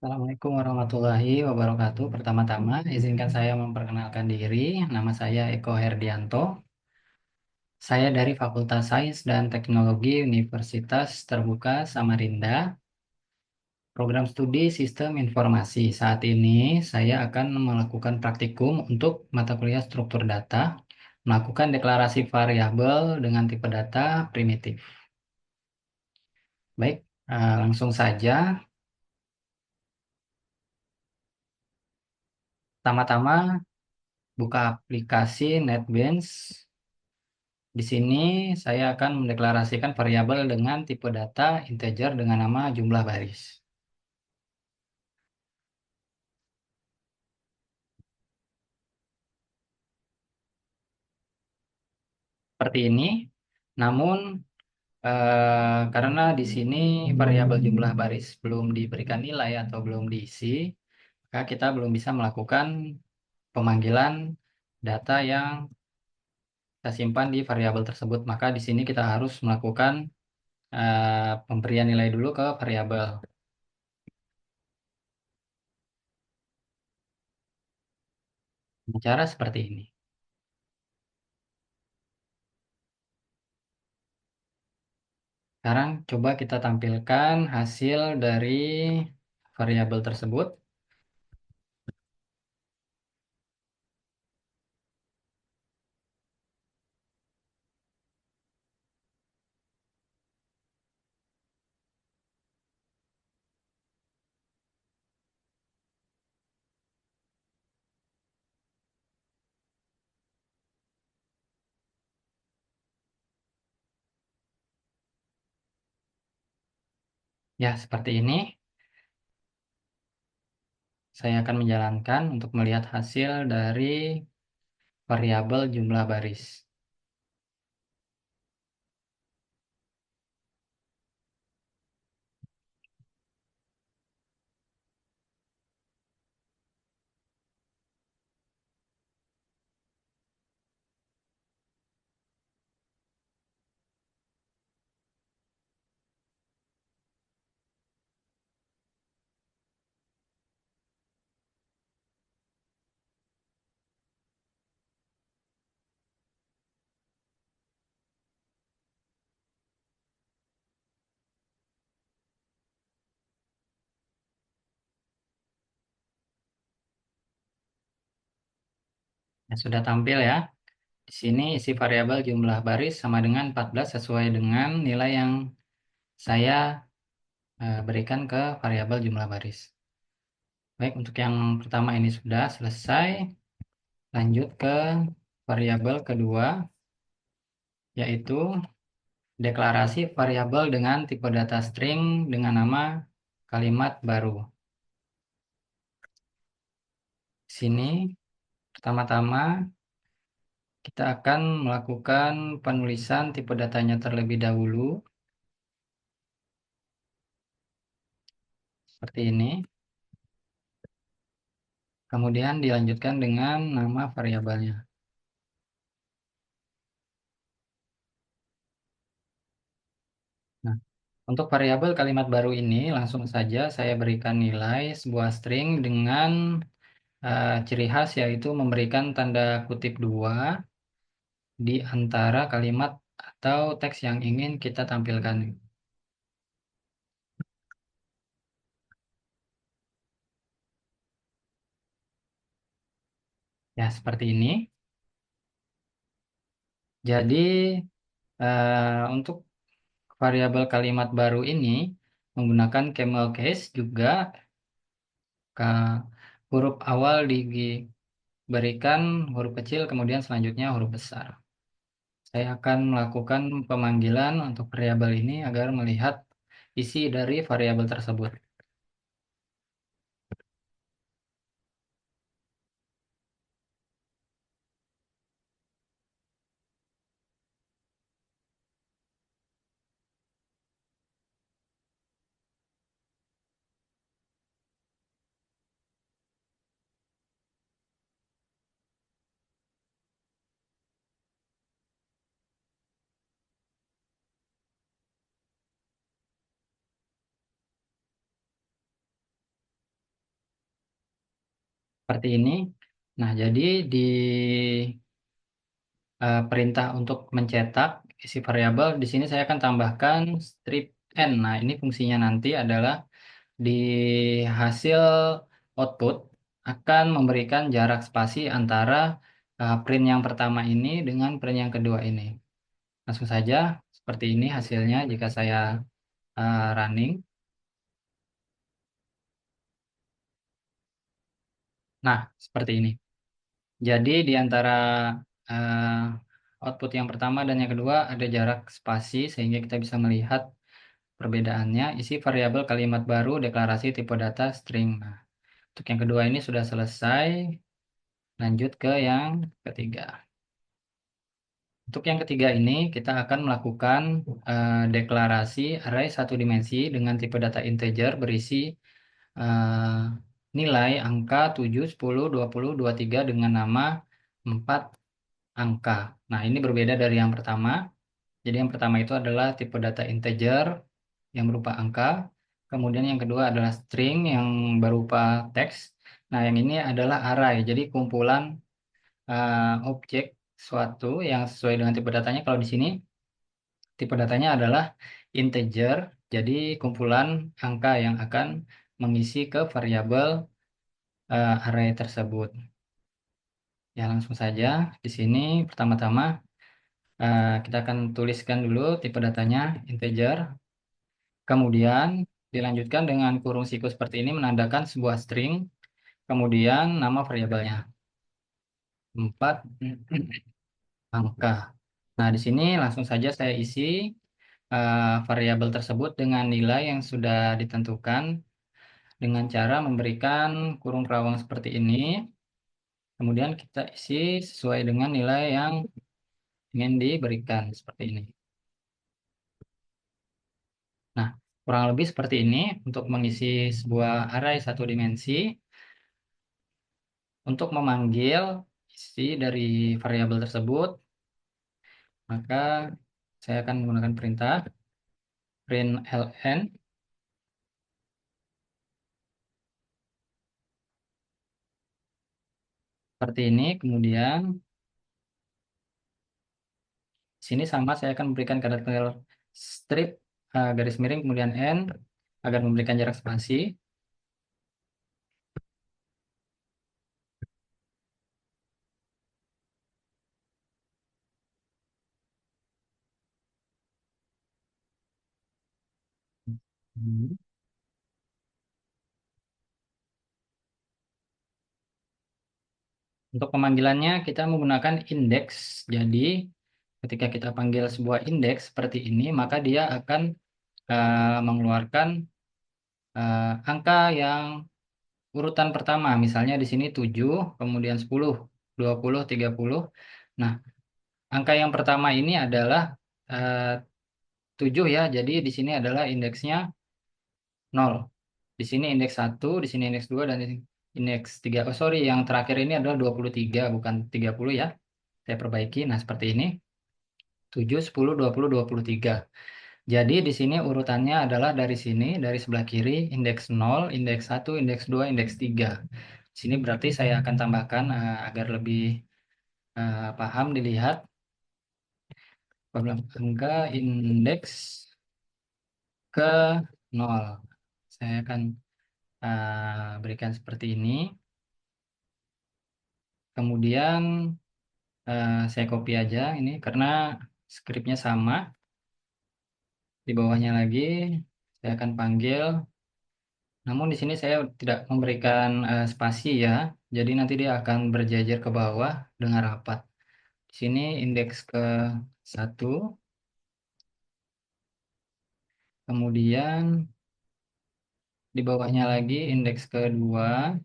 Assalamualaikum warahmatullahi wabarakatuh. Pertama-tama, izinkan saya memperkenalkan diri. Nama saya Eko Herdianto. Saya dari Fakultas Sains dan Teknologi Universitas Terbuka Samarinda, program studi Sistem Informasi. Saat ini, saya akan melakukan praktikum untuk mata kuliah struktur data, melakukan deklarasi variabel dengan tipe data primitif. Baik, langsung saja. Pertama-tama, buka aplikasi NetBeans. Di sini saya akan mendeklarasikan variabel dengan tipe data integer dengan nama jumlah baris. Seperti ini. Namun karena di sini variabel jumlah baris belum diberikan nilai atau belum diisi, maka kita belum bisa melakukan pemanggilan data yang kita simpan di variabel tersebut. Maka di sini kita harus melakukan pemberian nilai dulu ke variabel. Cara seperti ini. Sekarang coba kita tampilkan hasil dari variabel tersebut. Ya, seperti ini. Saya akan menjalankan untuk melihat hasil dari variabel jumlah baris. Ya, sudah tampil ya. Di sini isi variabel jumlah baris sama dengan 14 sesuai dengan nilai yang saya berikan ke variabel jumlah baris. Baik, untuk yang pertama ini sudah selesai. Lanjut ke variabel kedua, yaitu deklarasi variabel dengan tipe data string dengan nama kalimat baru. Di sini pertama-tama kita akan melakukan penulisan tipe datanya terlebih dahulu, seperti ini. Kemudian dilanjutkan dengan nama variabelnya. Nah, untuk variabel kalimat baru ini langsung saja saya berikan nilai sebuah string dengan ciri khas yaitu memberikan tanda kutip dua di antara kalimat atau teks yang ingin kita tampilkan. Ya, seperti ini. Jadi, untuk variabel kalimat baru ini menggunakan camel case juga ke huruf awal diberikan huruf kecil kemudian selanjutnya huruf besar. Saya akan melakukan pemanggilan untuk variabel ini agar melihat isi dari variabel tersebut. seperti ini. Nah, jadi di perintah untuk mencetak isi variabel di sini saya akan tambahkan strip n. Nah, ini fungsinya nanti adalah di hasil output akan memberikan jarak spasi antara print yang pertama ini dengan print yang kedua ini. Langsung saja seperti ini hasilnya jika saya running. Nah, seperti ini. Jadi di antara output yang pertama dan yang kedua ada jarak spasi sehingga kita bisa melihat perbedaannya. Isi variabel kalimat baru deklarasi tipe data string. Nah, untuk yang kedua ini sudah selesai. Lanjut ke yang ketiga. Untuk yang ketiga ini kita akan melakukan deklarasi array satu dimensi dengan tipe data integer berisi eh, nilai angka 7, 10, 20, 23 dengan nama 4 angka. Nah, ini berbeda dari yang pertama. Jadi yang pertama itu adalah tipe data integer yang berupa angka. Kemudian yang kedua adalah string yang berupa teks. Nah, yang ini adalah array. Jadi kumpulan objek suatu yang sesuai dengan tipe datanya. Kalau di sini tipe datanya adalah integer. Jadi kumpulan angka yang akan mengisi ke variabel array tersebut. Ya, langsung saja di sini pertama-tama kita akan tuliskan dulu tipe datanya integer. Kemudian dilanjutkan dengan kurung siku seperti ini menandakan sebuah string. Kemudian nama variabelnya 4 angka. Nah, di sini langsung saja saya isi variabel tersebut dengan nilai yang sudah ditentukan dengan cara memberikan kurung kerawang seperti ini. Kemudian kita isi sesuai dengan nilai yang ingin diberikan seperti ini. Nah, kurang lebih seperti ini untuk mengisi sebuah array satu dimensi. Untuk memanggil isi dari variabel tersebut, maka saya akan menggunakan perintah print ln seperti ini. Kemudian di sini sama saya akan memberikan karakter strip garis miring kemudian n agar memberikan jarak spasi. Hmm. Untuk pemanggilannya kita menggunakan indeks. Jadi ketika kita panggil sebuah indeks seperti ini, maka dia akan mengeluarkan angka yang urutan pertama. Misalnya di sini 7, kemudian 10, 20, 30. Nah, angka yang pertama ini adalah eh, 7 ya. Jadi di sini adalah indeksnya 0. Di sini indeks 1, di sini indeks 2, dan indeks 3. Oh, sorry, yang terakhir ini adalah 23, bukan 30 ya. Saya perbaiki. Nah, seperti ini. 7, 10, 20, 23. Jadi di sini urutannya adalah dari sini, dari sebelah kiri, indeks 0, indeks 1, indeks 2, indeks 3. Di sini berarti saya akan tambahkan agar lebih paham dilihat. Problem angka indeks ke 0. Saya akan berikan seperti ini. Kemudian saya copy aja ini karena skripnya sama. Di bawahnya lagi saya akan panggil. Namun di sini saya tidak memberikan spasi ya. Jadi nanti dia akan berjajar ke bawah dengan rapat. Di sini indeks ke 1. Kemudian di bawahnya lagi indeks ke 2.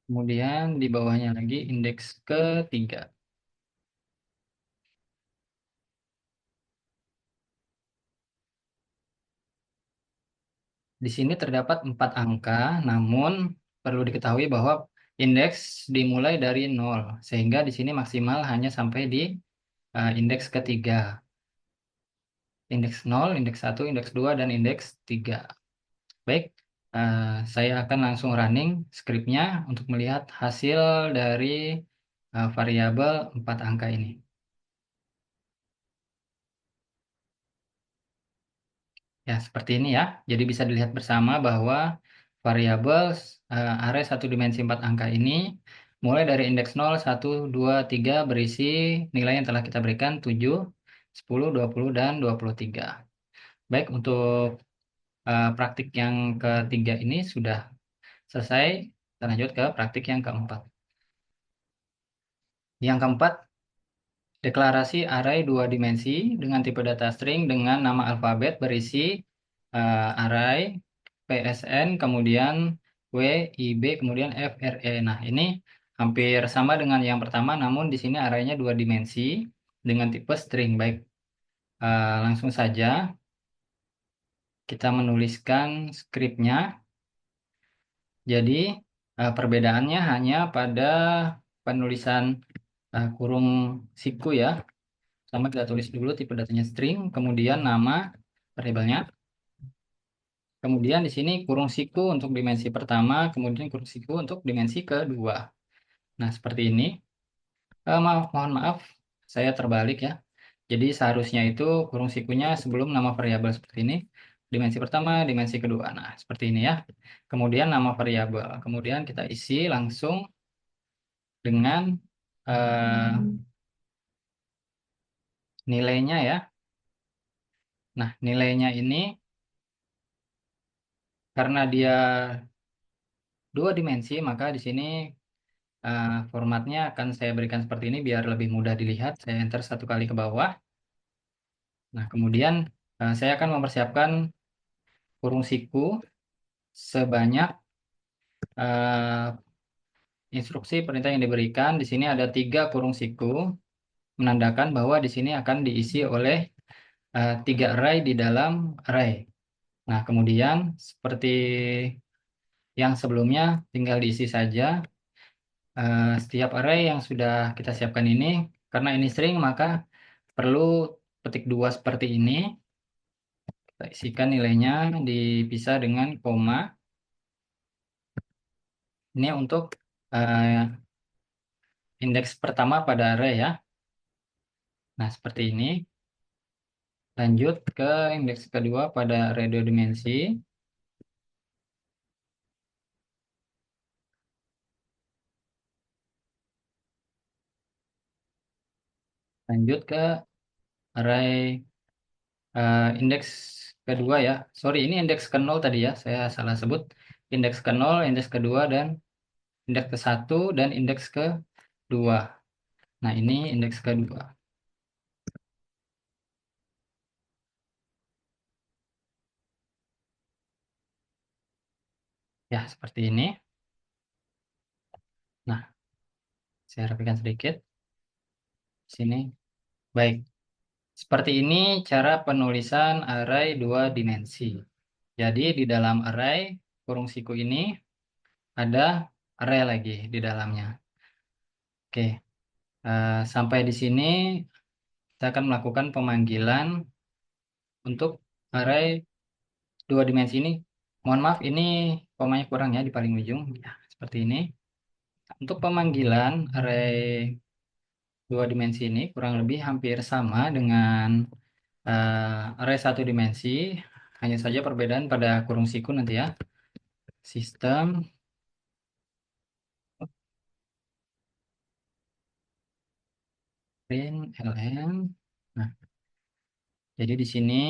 Kemudian di bawahnya lagi indeks ke 3. Di sini terdapat 4 angka, namun perlu diketahui bahwa indeks dimulai dari 0, sehingga di sini maksimal hanya sampai di indeks ke 3. indeks 0, indeks 1, indeks 2, dan indeks 3. Baik, saya akan langsung running skripnya untuk melihat hasil dari variabel 4 angka ini. Ya, seperti ini ya. Jadi bisa dilihat bersama bahwa variabel array 1 dimensi 4 angka ini mulai dari indeks 0, 1, 2, 3 berisi nilai yang telah kita berikan 7, 10, 20, dan 23. Baik, untuk praktik yang ketiga ini sudah selesai. Kita lanjut ke praktik yang keempat. Yang keempat, deklarasi array 2 dimensi dengan tipe data string dengan nama alfabet berisi array PSN, kemudian W, IB, kemudian FRE. Nah, ini hampir sama dengan yang pertama, namun di sini arraynya 2 dimensi dengan tipe string. Baik, langsung saja kita menuliskan skripnya. Jadi, perbedaannya hanya pada penulisan kurung siku ya. Pertama kita tulis dulu tipe datanya string, kemudian nama variabelnya. Kemudian di sini kurung siku untuk dimensi pertama, kemudian kurung siku untuk dimensi kedua. Nah, seperti ini. Mohon maaf, saya terbalik ya. Jadi seharusnya itu kurung sikunya sebelum nama variabel seperti ini. Dimensi pertama, dimensi kedua. Nah, seperti ini ya. Kemudian nama variabel. Kemudian kita isi langsung dengan eh, nilainya ya. Nah, nilainya ini karena dia 2 dimensi, maka di sini formatnya akan saya berikan seperti ini biar lebih mudah dilihat. Saya enter 1 kali ke bawah. Nah, kemudian saya akan mempersiapkan kurung siku sebanyak instruksi perintah yang diberikan. Di sini ada 3 kurung siku, menandakan bahwa di sini akan diisi oleh 3 array di dalam array. Nah, kemudian seperti yang sebelumnya, tinggal diisi saja setiap array yang sudah kita siapkan ini. Karena ini string, maka perlu petik 2 seperti ini. Kita isikan nilainya dipisah dengan koma. Ini untuk indeks pertama pada array ya. Nah, seperti ini. Lanjut ke indeks kedua pada array 2 dimensi. Lanjut ke array indeks kedua ya. Sorry, ini indeks ke 0 tadi ya. Saya salah sebut. Indeks ke 0, indeks kedua, dan indeks ke 1, dan indeks ke 2. Nah, ini indeks kedua. Ya, seperti ini. Nah, saya rapikan sedikit. Sini. Baik. Seperti ini cara penulisan array 2 dimensi. Jadi, di dalam array kurung siku ini ada array lagi di dalamnya. Oke, sampai di sini kita akan melakukan pemanggilan untuk array 2 dimensi ini. Mohon maaf, ini komanya kurang ya di paling ujung. Ya, seperti ini. Untuk pemanggilan array 2 dimensi ini kurang lebih hampir sama dengan array 1 dimensi. Hanya saja perbedaan pada kurung siku nanti ya. Sistem print ln. Nah, jadi di sini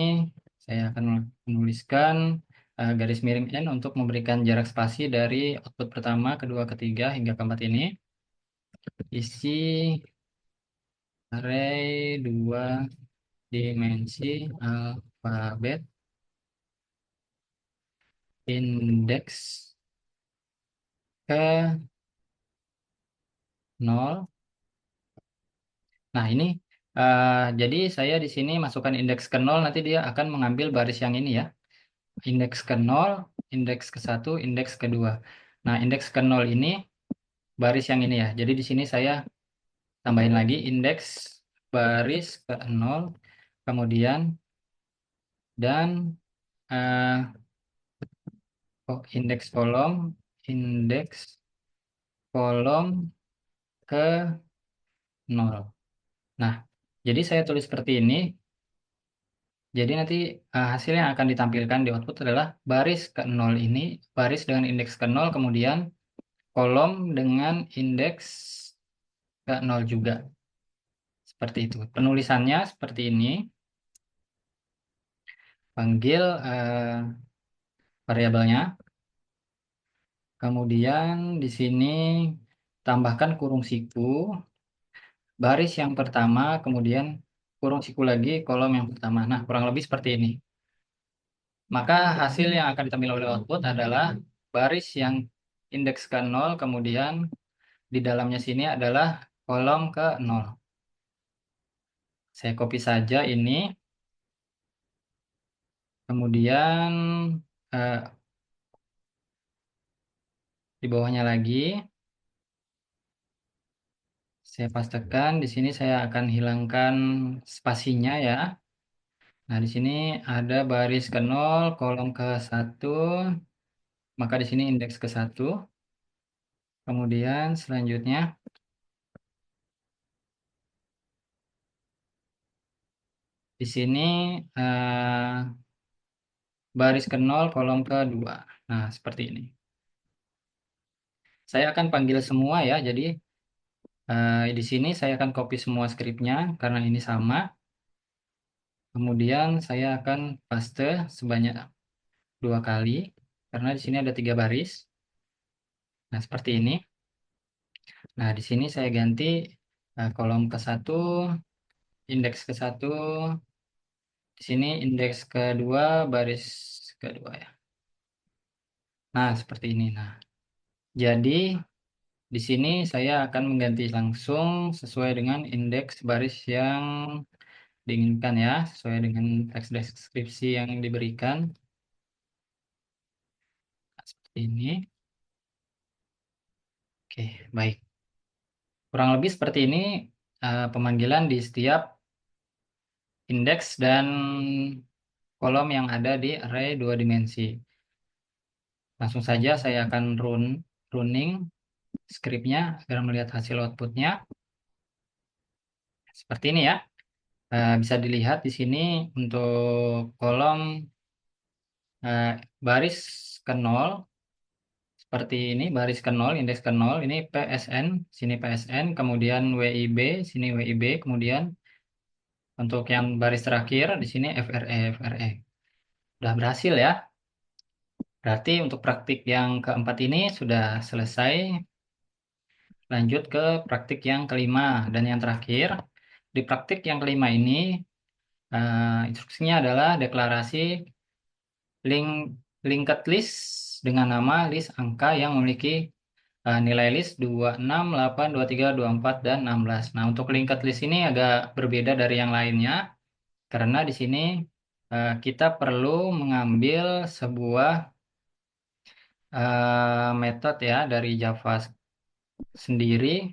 saya akan menuliskan garis miring N untuk memberikan jarak spasi dari output pertama, kedua, ketiga, hingga keempat ini. Isi array 2 dimensi alfabet indeks ke 0. Nah, ini jadi saya di sini masukkan indeks ke 0, nanti dia akan mengambil baris yang ini ya. Indeks ke 0, indeks ke 1, indeks ke 2. Nah, indeks ke 0 ini baris yang ini ya. Jadi di sini saya tambahin lagi indeks baris ke 0, kemudian dan eh, indeks kolom ke 0. Nah, jadi saya tulis seperti ini. Jadi nanti hasil yang akan ditampilkan di output adalah baris ke 0 ini, baris dengan indeks ke 0, kemudian kolom dengan indeks ke 0 juga. Seperti itu. Penulisannya seperti ini. Panggil variabelnya. Kemudian di sini tambahkan kurung siku, baris yang pertama, kemudian kurung siku lagi, kolom yang pertama. Nah, kurang lebih seperti ini. Maka hasil yang akan ditampilkan oleh output adalah baris yang indeks ke 0, kemudian di dalamnya sini adalah kolom ke 0. Saya copy saja ini, kemudian eh, di bawahnya lagi, saya pastekan. Di sini saya akan hilangkan spasinya ya. Nah, di sini ada baris ke 0, kolom ke 1, maka di sini indeks ke 1. Kemudian selanjutnya di sini baris ke 0, kolom ke 2. Nah, seperti ini. Saya akan panggil semua ya. Jadi di sini saya akan copy semua skripnya karena ini sama. Kemudian saya akan paste sebanyak 2 kali karena di sini ada 3 baris. Nah, seperti ini. Nah, di sini saya ganti kolom ke 1, indeks ke 1, di sini indeks kedua, baris kedua ya. Nah, seperti ini. Nah, jadi di sini saya akan mengganti langsung sesuai dengan indeks baris yang diinginkan ya, sesuai dengan teks deskripsi yang diberikan. Nah, seperti ini. Oke, baik. Kurang lebih seperti ini pemanggilan di setiap indeks dan kolom yang ada di array 2 dimensi. Langsung saja saya akan running skripnya agar melihat hasil outputnya. Seperti ini ya. Bisa dilihat di sini untuk kolom baris ke 0 seperti ini, baris ke 0, indeks ke 0, ini PSN, sini PSN, kemudian WIB, sini WIB, kemudian untuk yang baris terakhir di sini FRE. Sudah berhasil ya. Berarti untuk praktik yang keempat ini sudah selesai. Lanjut ke praktik yang kelima dan yang terakhir. Di praktik yang kelima ini, instruksinya adalah deklarasi link linked list dengan nama list angka yang memiliki nilai list 26, 8, 23, 24, dan 16. Nah, untuk linked list ini agak berbeda dari yang lainnya karena di sini kita perlu mengambil sebuah metode ya dari Java sendiri.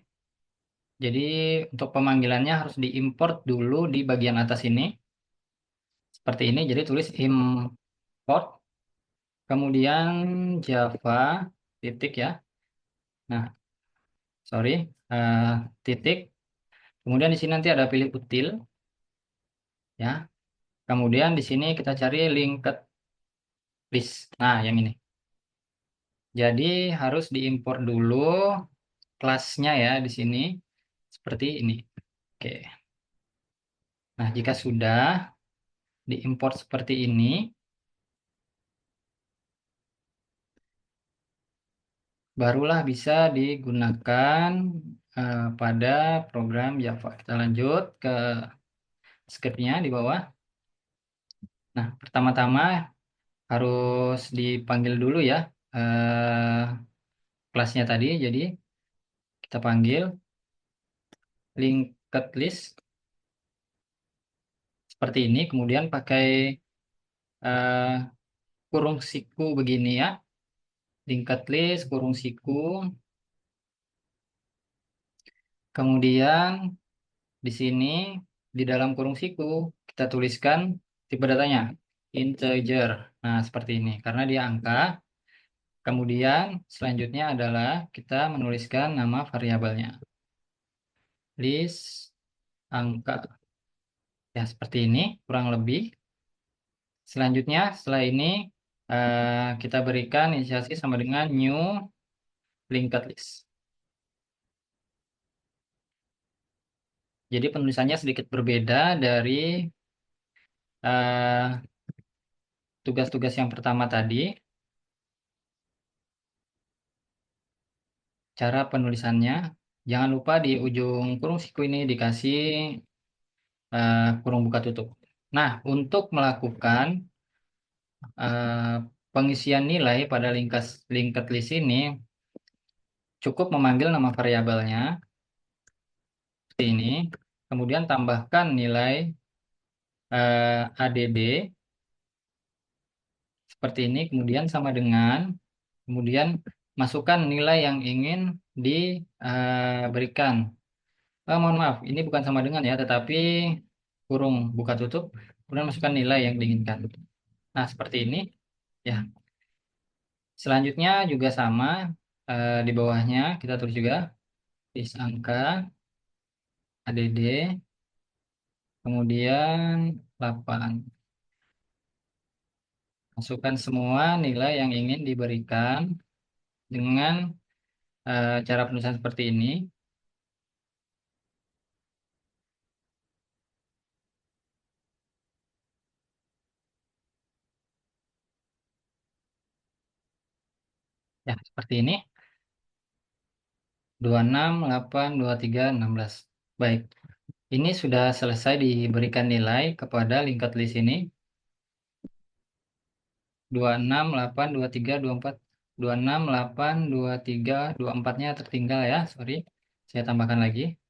Jadi untuk pemanggilannya harus diimport dulu di bagian atas ini. Seperti ini, jadi tulis import, kemudian Java, titik ya. Nah, sorry, eh, titik. Kemudian di sini nanti ada pilih util, ya. Kemudian di sini kita cari linked list. Nah, yang ini. Jadi harus diimport dulu kelasnya ya di sini. Seperti ini. Oke. Nah, jika sudah diimport seperti ini, barulah bisa digunakan pada program Java. Kita lanjut ke scriptnya di bawah. Nah, pertama-tama harus dipanggil dulu ya eh, kelasnya tadi. Jadi kita panggil linked list seperti ini. Kemudian pakai eh, kurung siku begini ya. Linked list, kurung siku. Kemudian di sini di dalam kurung siku kita tuliskan tipe datanya. integer. Nah, seperti ini. Karena dia angka. Kemudian selanjutnya adalah kita menuliskan nama variabelnya. List angka. Ya, seperti ini kurang lebih. Selanjutnya, setelah ini kita berikan inisiasi sama dengan new linked list. Jadi penulisannya sedikit berbeda dari eh, tugas-tugas yang pertama tadi. Cara penulisannya, jangan lupa di ujung kurung siku ini dikasih kurung buka tutup. Nah, untuk melakukan eh, pengisian nilai pada linked list ini, cukup memanggil nama variabelnya seperti ini, kemudian tambahkan nilai ADD seperti ini, kemudian sama dengan, kemudian masukkan nilai yang ingin diberikan. Mohon maaf, ini bukan sama dengan ya, tetapi kurung buka tutup, kemudian masukkan nilai yang diinginkan. Nah, seperti ini ya. Selanjutnya juga sama, di bawahnya kita tulis juga list angka ADD, kemudian 8. Masukkan semua nilai yang ingin diberikan dengan cara penulisan seperti ini. Ya, seperti ini. 26, 8, 23, 16. Baik, ini sudah selesai diberikan nilai kepada linked list ini. 26, 8, 23, 24. 26, 8, 23, 24-nya tertinggal ya, sorry. Saya tambahkan lagi.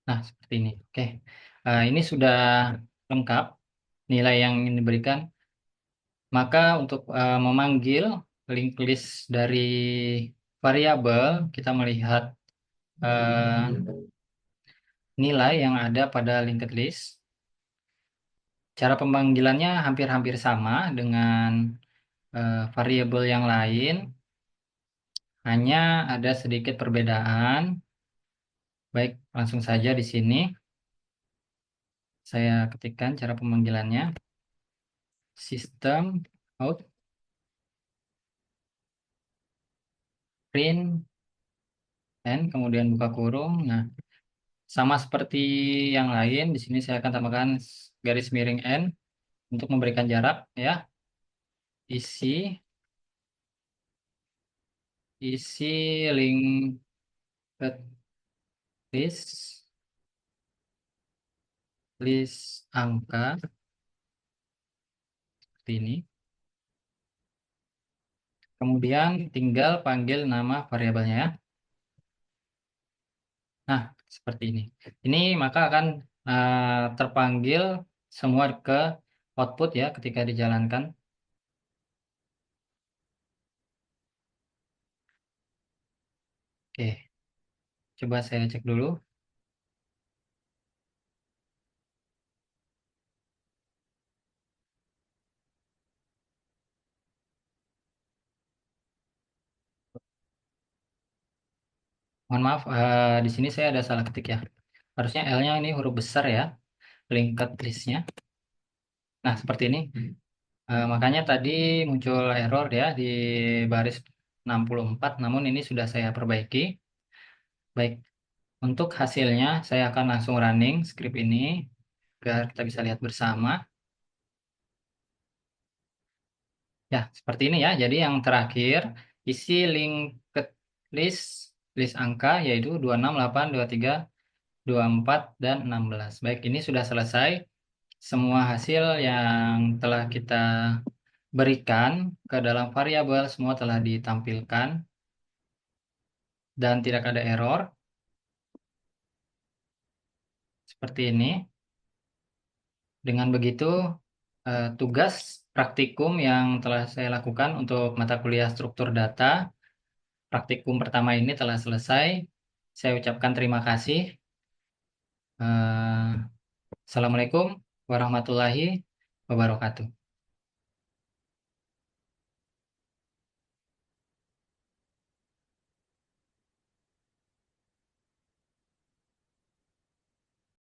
Nah, seperti ini. Oke, ini sudah lengkap nilai yang ingin diberikan. Maka untuk memanggil linked list dari variabel, kita melihat eh, nilai yang ada pada linked list. Cara pemanggilannya hampir-hampir sama dengan variabel yang lain, hanya ada sedikit perbedaan. Baik, langsung saja di sini saya ketikkan cara pemanggilannya. System out print n kemudian buka kurung. Nah, sama seperti yang lain, di sini saya akan tambahkan garis miring n untuk memberikan jarak ya. Isi linked list angka seperti ini. Kemudian tinggal panggil nama variabelnya ya. Nah, seperti ini. Ini maka akan terpanggil semua ke output ya ketika dijalankan. Oke, coba saya cek dulu. Mohon maaf, di sini saya ada salah ketik ya. Harusnya L-nya ini huruf besar ya, linked list-nya. Nah, seperti ini. Makanya tadi muncul error ya di baris 64, namun ini sudah saya perbaiki. Baik, untuk hasilnya saya akan langsung running script ini agar kita bisa lihat bersama. Ya, seperti ini ya. Jadi yang terakhir, isi linked list list angka yaitu 26, 8, 23, 24, dan 16. Baik, ini sudah selesai. Semua hasil yang telah kita berikan ke dalam variabel semua telah ditampilkan dan tidak ada error. Seperti ini. Dengan begitu, tugas praktikum yang telah saya lakukan untuk mata kuliah struktur data, praktikum pertama ini telah selesai. Saya ucapkan terima kasih. Eh, Assalamualaikum warahmatullahi wabarakatuh.